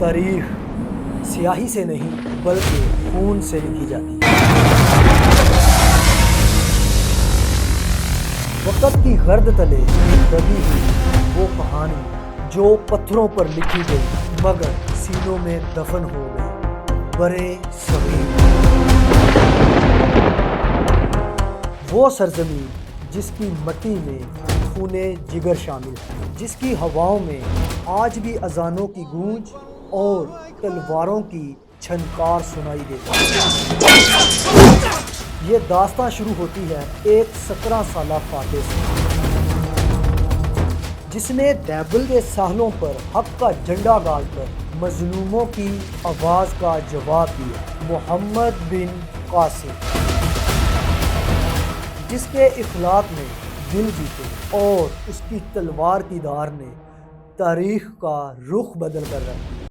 تاریخ سیاہی سے نہیں بلکہ خون سے لکھی جاتی ہے۔ وقت کی گرد تلے دبی ہوئی وہ کہانی جو پتھروں پر لکھی گئی مگر سینوں میں دفن ہو گئی برے صغیر۔ وہ سرزمین جس کی مٹی میں خونے جگر شامل ہے، جس کی ہواؤں میں آج بھی اذانوں کی گونج اور تلواروں کی چھنکار سنائی دیتی ہے۔ یہ داستاں شروع ہوتی ہے ایک 17 سالہ فاتح سے، جس نے دیوبند کے ساحلوں پر حق کا جھنڈا گاڑ کر مظلوموں کی آواز کا جواب دیا۔ محمد بن قاسم، جس کے اخلاق نے دل جیتے اور اس کی تلوار کی دھار نے تاریخ کا رخ بدل کر رکھ دیا۔